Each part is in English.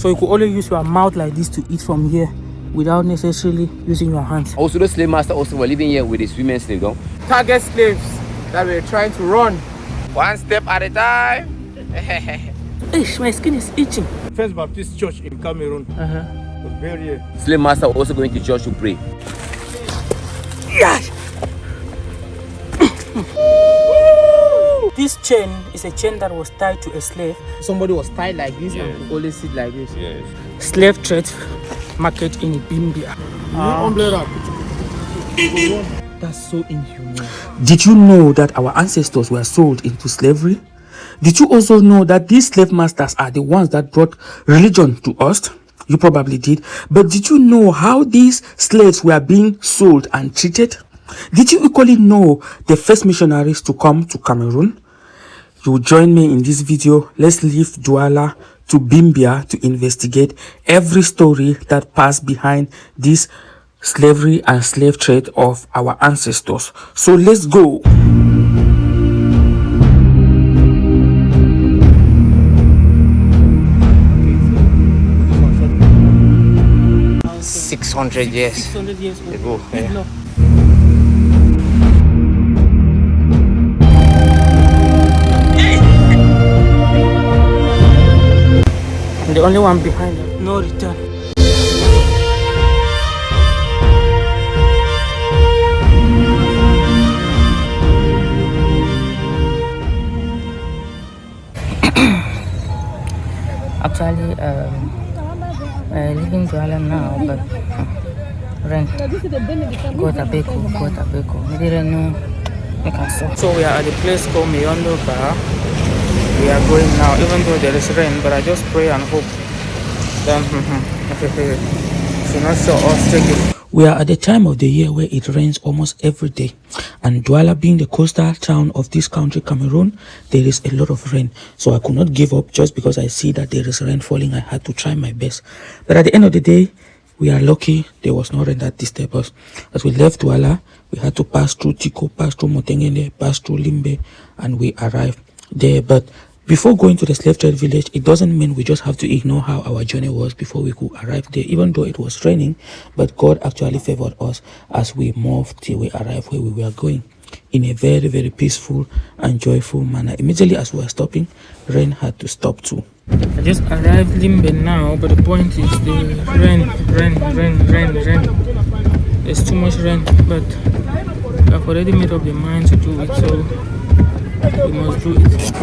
So you could only use your mouth like this to eat from here without necessarily using your hands. Also, the slave master also were living here with his women slaves, don't? Target slaves that were trying to run. One step at a time. Ish, my skin is itching. First Baptist Church in Cameroon. Was very here. Slave master also going to church to pray. Yes. This chain is a chain that was tied to a slave. Somebody was tied like this and could only sit like this. Yes. Slave trade market in BIMbia. That's so inhumane. Did you know that our ancestors were sold into slavery? Did you also know that these slave masters are the ones that brought religion to us? You probably did. But did you know how these slaves were being sold and treated? Did you equally know the first missionaries to come to Cameroon? You will join me in this video. Let's leave Douala to BIMbia to investigate every story that passed behind this slavery and slave trade of our ancestors. So let's go. 600 years. 600 years ago. Yeah. I'm the only one behind them. No return. Actually, I live in Dzelafen now, but rent. Go to Beko. So we are at the place called Miondo Bar. We are going now, even though there is rain, but I just pray and hope that should not show us take it. We are at the time of the year where it rains almost every day, and Douala being the coastal town of this country, Cameroon, there is a lot of rain. So I could not give up just because I see that there is rain falling. I had to try my best. But at the end of the day, we are lucky there was no rain that disturbed us. As we left Douala, we had to pass through Tico, pass through Motengene, pass through Limbe, and we arrived there. But before going to the slave trade village, it doesn't mean we just have to ignore how our journey was before we could arrive there, even though it was raining. But God actually favored us as we moved till we arrived where we were going in a very, very peaceful and joyful manner. Immediately as we were stopping, rain had to stop too. I just arrived Limbe now, but the point is the rain. There's too much rain, but I've already made up the mind to do it, so we must do it.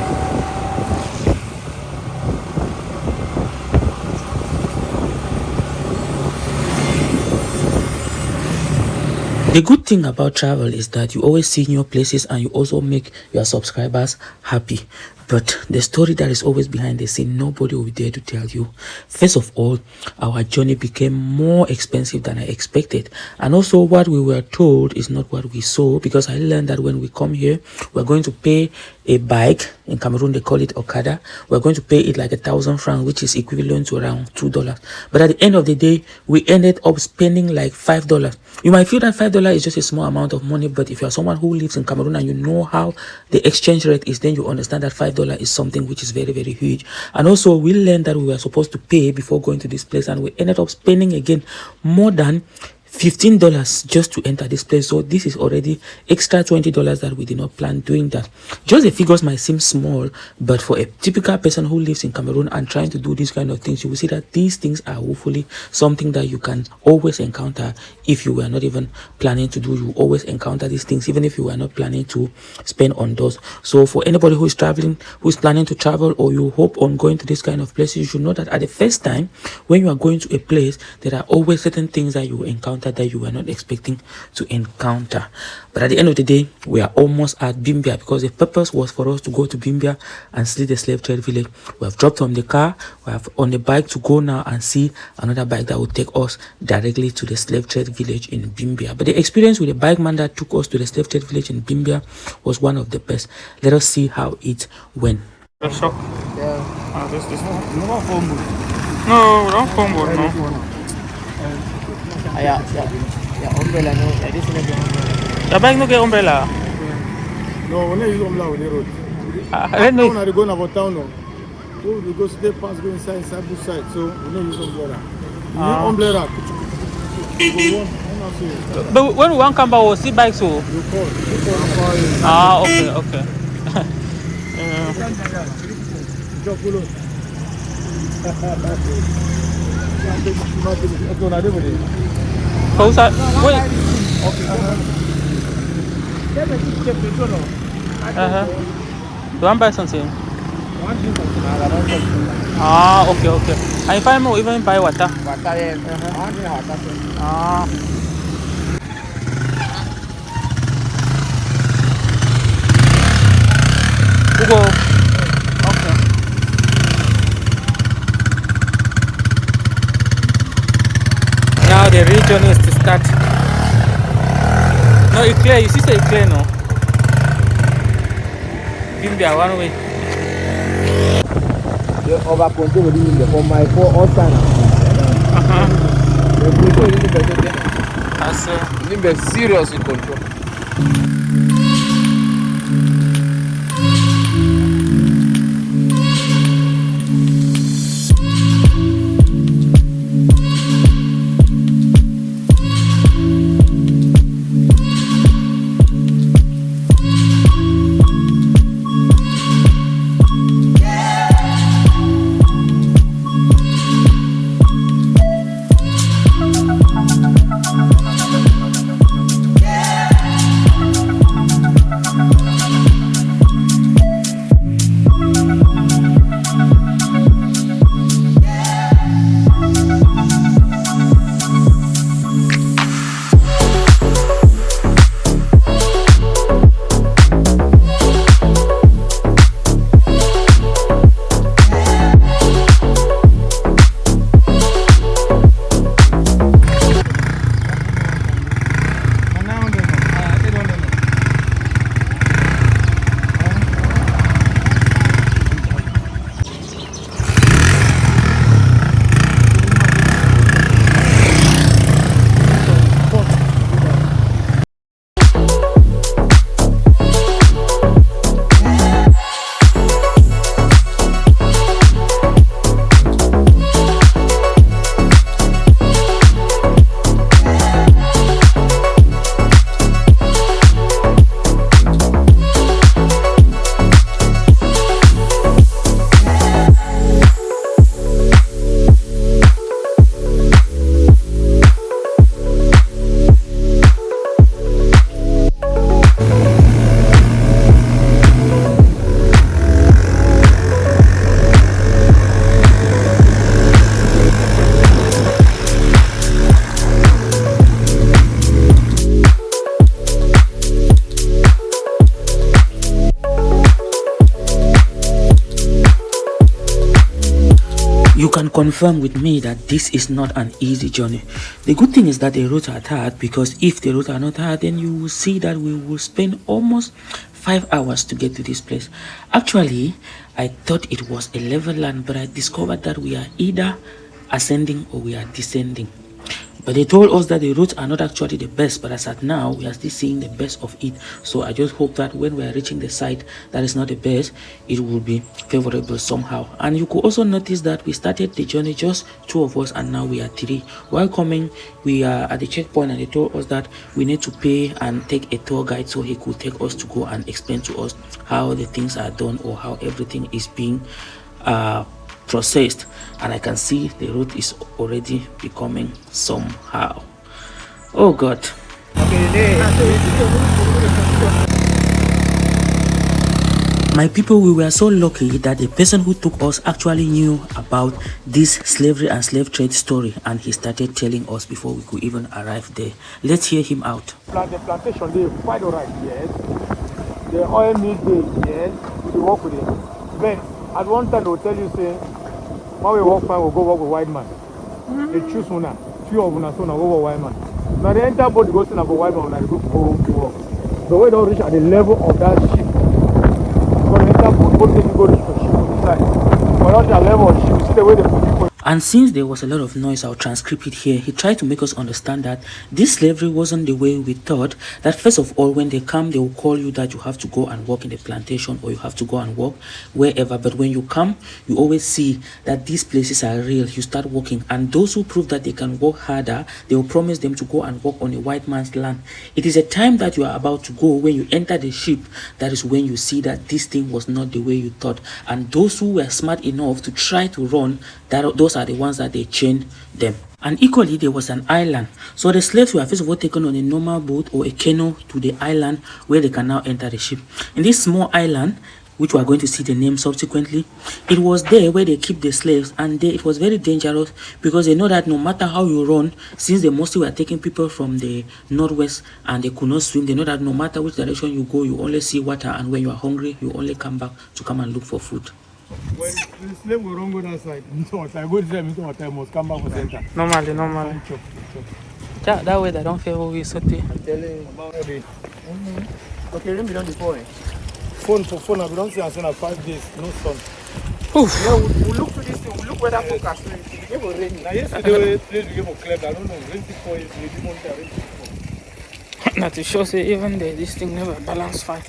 The good thing about travel is that you always see new places and you also make your subscribers happy. But the story that is always behind the scene, nobody will be there to tell you. First of all, our journey became more expensive than I expected. And also what we were told is not what we saw, because I learned that when we come here, we're going to pay a bike. In Cameroon, they call it Okada. We're going to pay it like 1,000 francs, which is equivalent to around $2. But at the end of the day, we ended up spending like $5. You might feel that $5 is just a small amount of money, but if you're someone who lives in Cameroon and you know how the exchange rate is, then you understand that $5 is something which is very, very huge. And also, we learned that we were supposed to pay before going to this place, and we ended up spending again more than $15 just to enter this place. So this is already extra $20 that we did not plan doing that. Just the figures might seem small, but for a typical person who lives in Cameroon and trying to do these kind of things, you will see that these things are hopefully something that you can always encounter. If you were not even planning to do, you always encounter these things, even if you were not planning to spend on those. So for anybody who is traveling, who is planning to travel, or you hope on going to this kind of places, you should know that at the first time when you are going to a place, there are always certain things that you encounter that you were not expecting to encounter. But at the end of the day, we are almost at BIMbia, because the purpose was for us to go to BIMbia and see the slave trade village. We have dropped from the car, we have on the bike to go now and see another bike that will take us directly to the slave trade village in BIMbia. But the experience with the bike man that took us to the slave trade village in BIMbia was one of the best. Let us see how it went. A shock. Yeah. This no phone booth. No, don't phone booth, no. Yeah, umbrella, no. I didn't know the umbrella. The bike no get umbrella. No, when I use umbrella on the road. Let me. When I go about town, no. Oh, because they pass go inside bush side, so we don't use umbrella. You need umbrella. But when we want come back, we'll see bike so. You call. Ah, okay, okay. Close that. Wait. You want to buy something? Ah, okay, okay. And if I more, even buy water. Ah. Google. Okay. Now the region is to start. No, it's clear. You see, say it's clear, no? BIMbia, one way. The over control will be for my 4 all time. The control is better. You need to be serious in control. You can confirm with me that this is not an easy journey. The good thing is that the roads are hard, because if the roads are not hard, then you will see that we will spend almost 5 hours to get to this place. Actually, I thought it was a level land, but I discovered that we are either ascending or we are descending. But they told us that the roads are not actually the best, but as at now, we are still seeing the best of it. So I just hope that when we are reaching the site that is not the best, it will be favorable somehow. And you could also notice that we started the journey just 2 of us, and now we are 3. While coming, we are at the checkpoint, and they told us that we need to pay and take a tour guide so he could take us to go and explain to us how the things are done or how everything is being processed. And I can see the route is already becoming somehow. Oh God. My people, we were so lucky that the person who took us actually knew about this slavery and slave trade story, and he started telling us before we could even arrive there. Let's hear him out. The plantation, they quite alright, yes. The oil mill, they, yes, we work with it. But at one time, they will tell you, say, when we work fine, we'll go work with white man. They choose one, few of them, so now go with white man. Now the entire boat goes to the white man, and they go to work. The way they don't reach at the level of that ship. Because the entire boat, both they go reach for ship on the side. But not the level of ship, you see the way they put people. And since there was a lot of noise, I'll transcribe it here. He tried to make us understand that this slavery wasn't the way we thought. That first of all, when they come, they will call you that you have to go and work in the plantation or you have to go and work wherever. But when you come, you always see that these places are real. You start working, and those who prove that they can work harder, they will promise them to go and work on a white man's land. It is a time that you are about to go. When you enter the ship, that is when you see that this thing was not the way you thought. And those who were smart enough to try to run, those are the ones that they chained them. And equally, there was an island. So the slaves were first of all taken on a normal boat or a canoe to the island where they can now enter the ship. In this small island, which we are going to see the name subsequently, it was there where they keep the slaves, and it was very dangerous because they know that no matter how you run, since they mostly were taking people from the northwest and they could not swim, they know that no matter which direction you go, you only see water, and when you are hungry, you only come back to come and look for food. When the slave will run go that side, I go there, I must come back for center. Normally. That way they don't feel we saute. I'm telling you. Okay, let me down the phone. Phone, I don't see us in 5 days, no sun. Oof. Yeah, we'll look to this thing. We'll look where that forecast is. It will rain. Now yesterday, place we gave a club, I don't know, rain 4 years, maybe one time, rain 4. Not to show say even this thing never balance fine.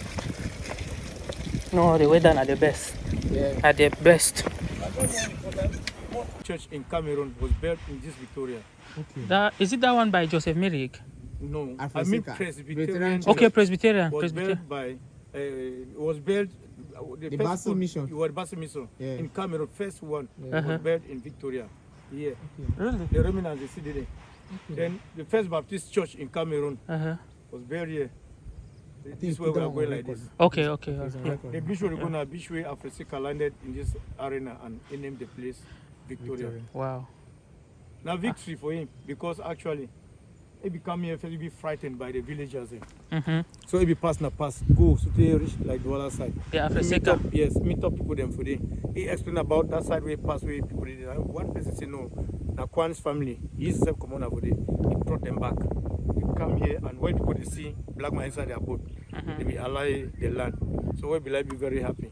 No, the weather are the best. Yeah. At the best. Church in Cameroon was built in this Victoria. Okay. Is it that one by Joseph Merrick? No, Africa. I mean Presbyterian. Okay, Presbyterian. Was built by, was built The Basil Mission. It was Basil Mission in Cameroon. First one was built in Victoria. Yeah. Really? The remnants they see there. Then the first Baptist church in Cameroon was built here. This way we are going like this. Okay. The bishop is going to Bishop Africa landed in this arena and he named the place Victoria. Wow. Now victory for him because actually he become here first, he be frightened by the villagers. So he be pass, go so they reach like the other side. Yeah, Africa. Meet up people them for them. He explained about that side where he pass where people did. One person say no, Nakwan's family, he is self commander for them. He brought them back. They come here and when people they see black man inside their boat, they be ally the land. So we be like be very happy.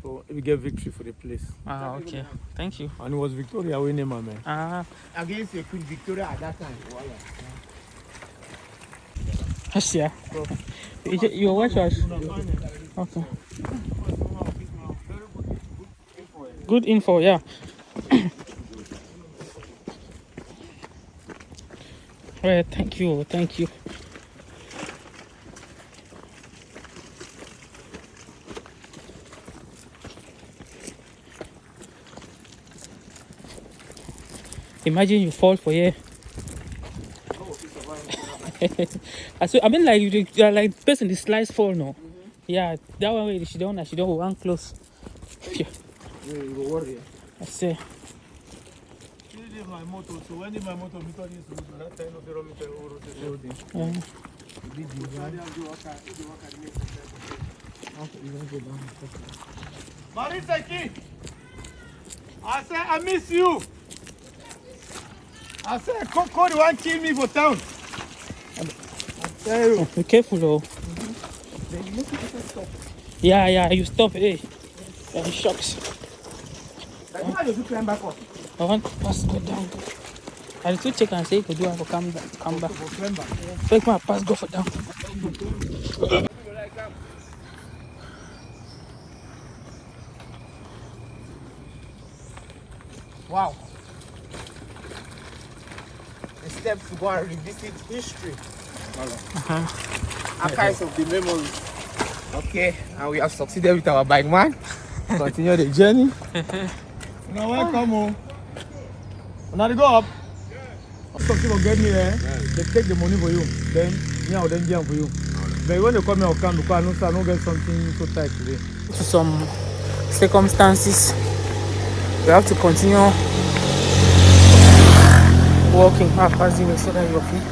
So we get victory for the place. Ah, okay. Thank you. And it was Victoria winning, my man. Against the Queen Victoria at that time. Yes, yeah. You watch us? Okay. Good info, yeah. Right, thank you. Imagine you fall for here. I mean, like you are like the person the slice fall no. Yeah, that one way she don't one close. Yeah. I say. My motor, so when my motor that time of the Marisa, I say I miss you. I said, Coco, want to kill me for town. Oh, be careful, though. Yeah, you stop, hey. It shocks. How do you climb back up? I want to pass go down. I need to check and say, could you have to come back? Take my pass, go for down. Wow. The steps to go and revisit history. Archives of the memories. Okay, and we have succeeded with our bike man. Continue the journey. Now welcome home. Now they go up. Some people get me there. They take the money for you. Then jam for you. But when they come here, I can't because I don't get something so tight today. To some circumstances, we have to continue walking past the way so that you're free.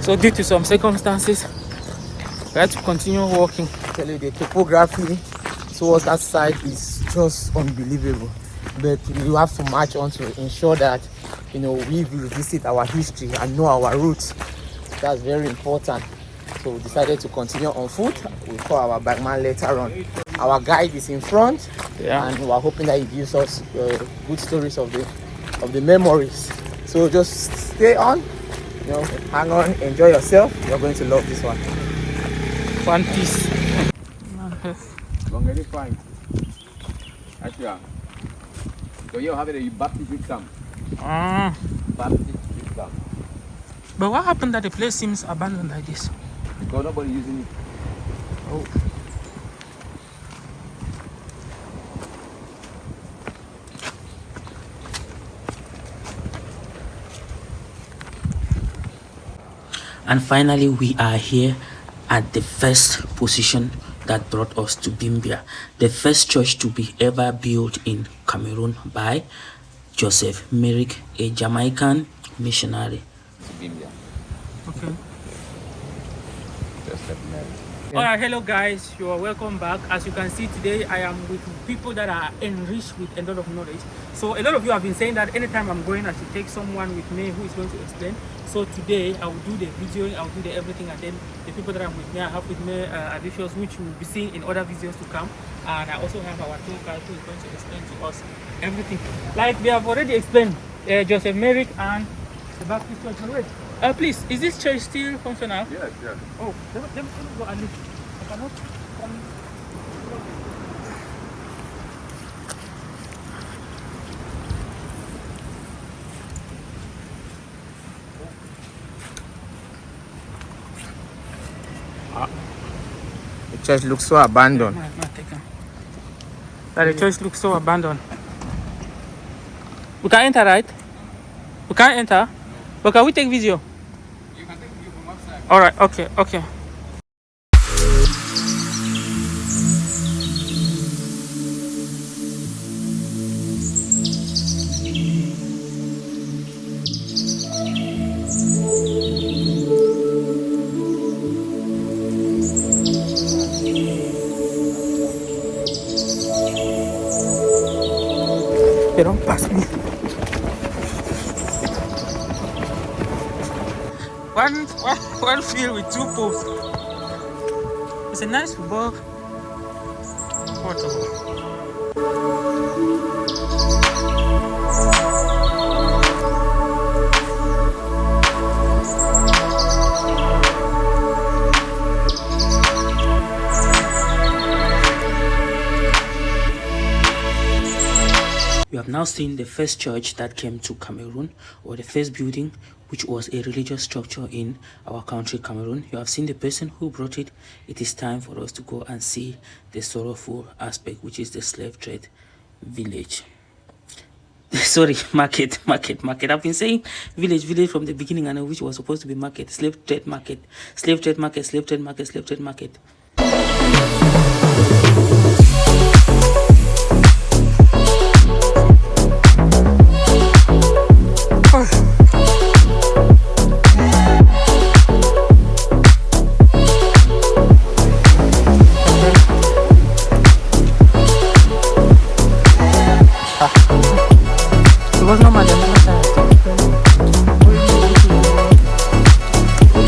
So due to some circumstances, we have to continue walking. Tell you the topography towards that side is just unbelievable. But we have to march on to ensure that we revisit our history and know our roots. That's very important. So we decided to continue on foot. We'll call our bike man later on. our guide is in front, Yeah. and we're hoping that he gives us good stories of the memories. So just stay on, hang on, enjoy yourself. You're going to love this one. One Piece. Bangani fine. Acha. So you have a Baptist victim. Baptist victim. But what happened that the place seems abandoned like this? Because nobody using it. Oh. And finally, we are here at the first position that brought us to BIMbia, the first church to be ever built in Cameroon by Joseph Merrick, a Jamaican missionary. BIMbia. Okay. Just let me know. Alright, hello guys, you are welcome back. As you can see, today I am with people that are enriched with a lot of knowledge. So a lot of you have been saying that anytime I'm going, I should take someone with me who is going to explain. So today I will do the videoing, I will do the everything, and then the people that I'm with me, I have with me additions which you will be seeing in other videos to come. And I also have our tour guide who is going to explain to us everything. Like we have already explained, Joseph Merrick and the Baptist Church. Please, is this church still functional? Yes, yes. Oh, let me go and look. I cannot come. The church looks so abandoned. That the church looks so abandoned. We can enter, right? We can't enter? But can we take video? You can take view from outside. Alright, okay, okay. They don't pass me. One field with two posts. It's a nice football court. You have now seen the first church that came to Cameroon, or the first building which was a religious structure in our country, Cameroon. You have seen the person who brought it. It is time for us to go and see the sorrowful aspect, which is the slave trade village. Sorry, market. I've been saying village from the beginning, and which was supposed to be market. Slave trade market. It was not my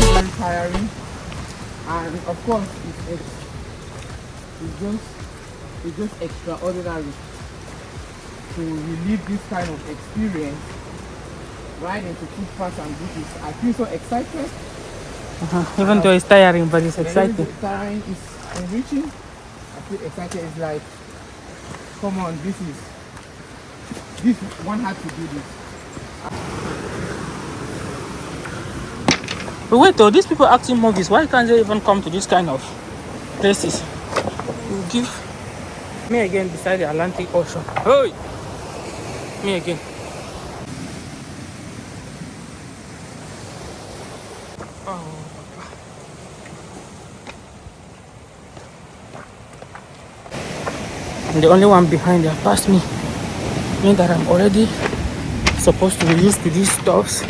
Very tiring, and of course it's just extraordinary to relive this kind of experience right into footpaths and beaches. I feel so excited. Even though it's tiring, but it's exciting. It's tiring, it's enriching. I feel excited. It's like, come on, this one had to do this. But wait though, these people acting movies, why can't they even come to this kind of places? You give me again beside the Atlantic Ocean. Hey! Me again. Oh. I'm the only one behind, they have passed me. Meaning that I'm already supposed to be used to these stuffs.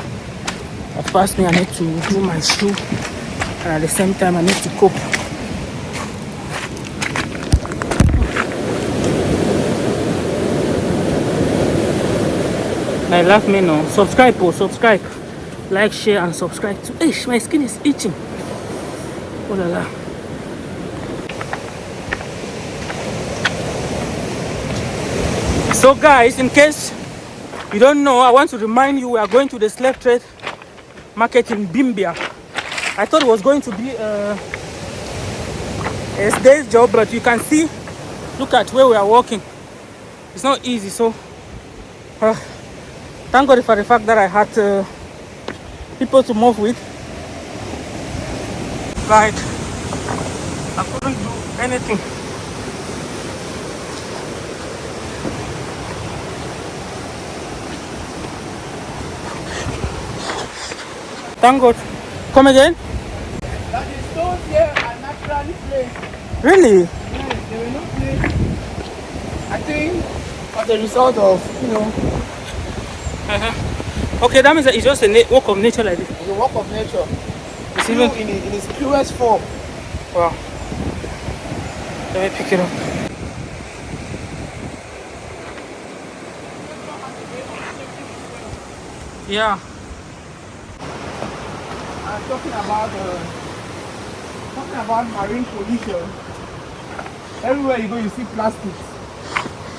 At first, I need to do my shoe, and at the same time, I need to cope. I love me no. Subscribe, subscribe, like, share, and subscribe to. Hey, my skin is itching. Oh la la. So guys, in case you don't know, I want to remind you we are going to the slave trade market in BIMbia. I thought it was going to be a day's job, but you can see, look at where we are walking. It's not easy, so thank God for the fact that I had people to move with. Like, I couldn't do anything. Thank God. Come again? That the stones here are naturally placed. Really? Yes, they were not placed. I think as a result of, Okay, that means that it's just a work of nature like this. the work of nature. It's Still even. in its purest form. Wow. Let me pick it up. Yeah. I'm talking about marine pollution. Everywhere you go, you see plastics.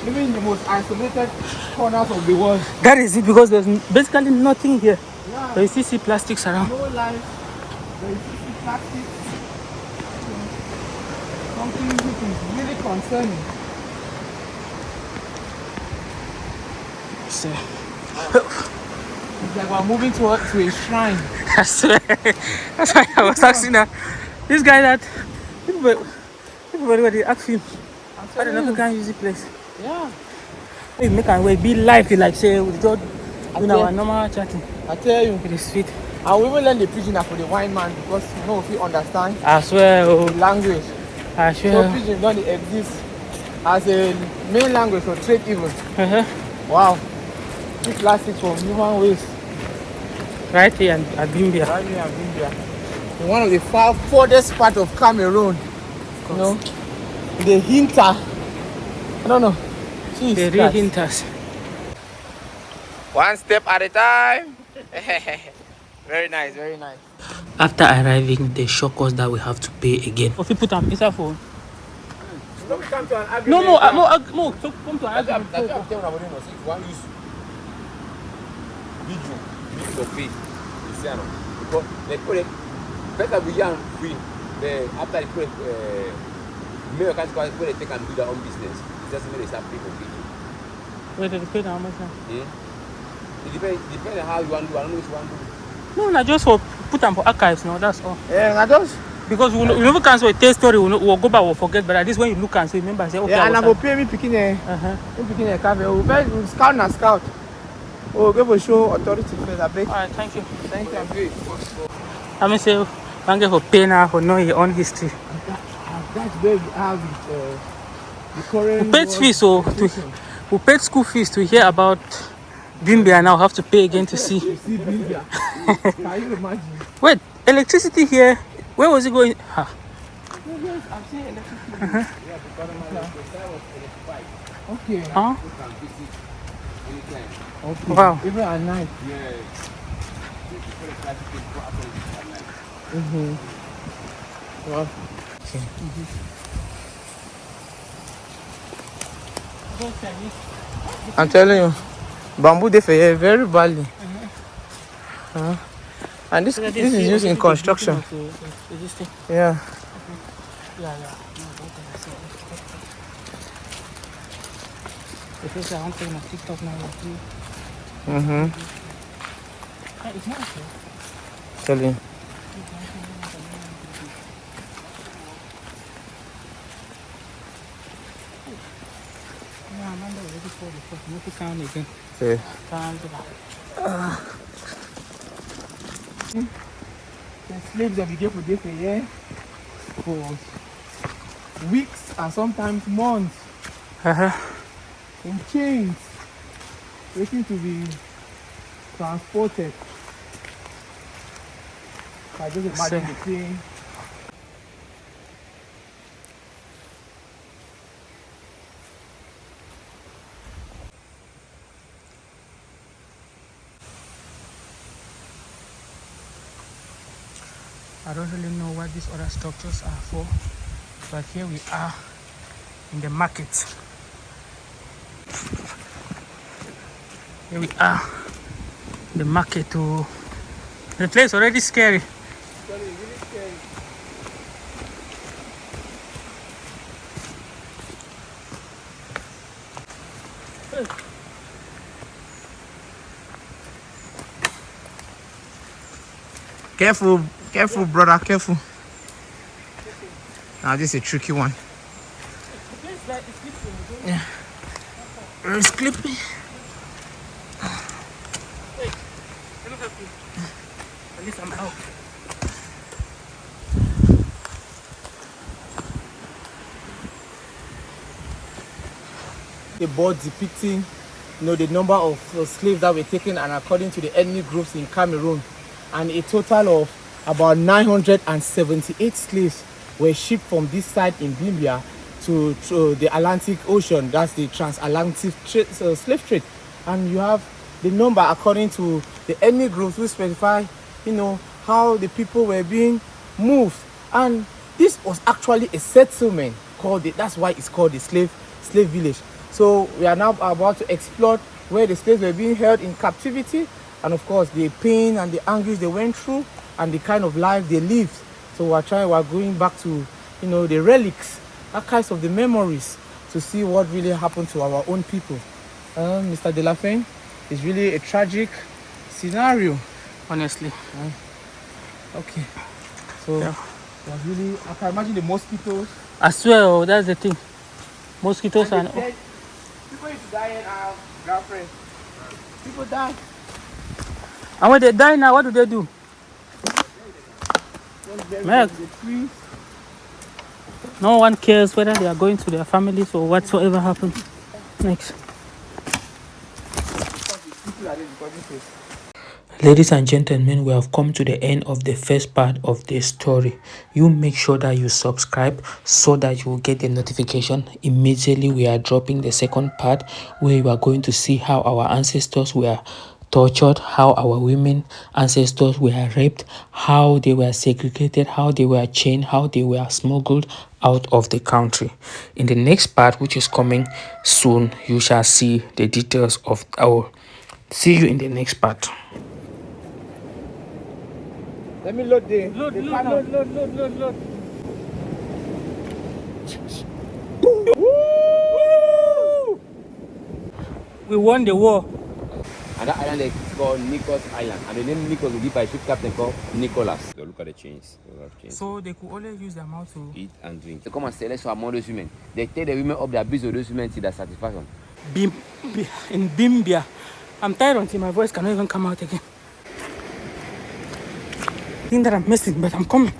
Even in the most isolated corners of the world. That is it, because there's basically nothing here. Yeah. But you still see plastics around. No life. There is still plastics. Something which is really concerning. So, It's like we're moving to a shrine. I swear. That's why I was asking that. This guy that everybody ask him, why the never can use this place? Yeah. We make our way, be lively, like say we just doing our normal chatting. I tell you. It is sweet. And we even learn the pidgin for the wine man because if you understand I swear. the language. I So swear. pidgin don't exist as a main language for trade even. Wow. This plastics from human waste. Right here at BIMbia. Right here in India. In one of the furthest part of Cameroon. The hinter. I don't know. The Jeez, real Christ. hinters. One step at a time. Very nice, very nice. After arriving, they shock us that we have to pay again. If you put on inside phone. Don't come to an No, agreement. so come to an That's agreement. what I'm telling you. If you want to use video to pay, you see, because they put it better we are free. After they put it, male can't go where they take and do their own business. It doesn't mean they start paying for video. Where did they pay how much now? It depends on how you want to do. I don't know which one to do. No, not just for put them for archives, no, that's all. Yeah, I just. Because we never cancel a taste story, we'll go back, we'll forget, but at least when you look and say, remember, say, okay, Yeah, and I I will was pay me picking a cafe. We'll scout and scout. We'll go for show authority first. I beg. Alright, thank you. Thank you. I'm good. I mean, say, thank you for paying now for knowing your own history. That's where we have the current. We paid fees, so we paid school fees to hear about BIMbia, now have to pay again to see. You see BIMbia. Can you imagine? Wait, electricity here, where was it going? Yes, I've seen electricity. Yeah, because my side was electrified. Okay. Huh? You can visit anytime. Okay. Wow. Even at night. Yeah. You put a plastic thing for after at night. Well, I'm telling you, bamboo they for very badly. And this is used in construction. Yeah. Because I want to take my TikTok now. It's not okay. Tell you. Yeah, I'm under ready for the first. Make it count again. Okay. Count it up. The slaves that we get for this a year for weeks and sometimes months in chains waiting to be transported. I just imagine the pain. I don't really know what these other structures are for, but here we are in the market. Here we are. The market. Oh, the place already scary. Careful, careful, brother, careful. Now this is a tricky one. Yeah. It's clippy. Let me help you. At least I'm out. A board depicting, the number of slaves that were taken, and according to the ethnic groups in Cameroon, and a total of about 978 slaves were shipped from this side in BIMbia to the Atlantic Ocean. That's the transatlantic slave trade. And you have the number according to the ethnic groups who specify, how the people were being moved. And this was actually a settlement that's why it's called the slave village. So we are now about to explore where the slaves were being held in captivity, and of course the pain and the anguish they went through, and the kind of life they lived. So we're going back to, the relics, archives of the memories, to see what really happened to our own people. Mr. Dzelafen, it's really a tragic scenario. Honestly. Okay. So Yeah. there's really, I can imagine the mosquitoes. I swear, oh, that's the thing. Mosquitoes and People used to die in our girlfriend. People die. and when they die now, what do they do? Man, The trees. no one cares whether they are going to their families or whatsoever happens next. People are there because this is. Ladies and gentlemen, we have come to the end of the first part of this story. You make sure that you subscribe so that you will get the notification immediately we are dropping the second part, where you are going to see how our ancestors were tortured, how our women ancestors were raped, how they were segregated, how they were chained, how they were smuggled out of the country. In the next part, which is coming soon, you shall see the details of our. See you in the next part. Let me load the Load. Woo! We won the war. And that island is called Nicholas Island. And the name Nicholas will give by a ship captain called Nicholas. So look at the chains. So they could always use their mouth to Eat and drink. They come and select so among those women. They take the women up the abuse of those women to their satisfaction. in BIMbia. I'm tired until my voice cannot even come out again. I think that I'm missing, but I'm coming.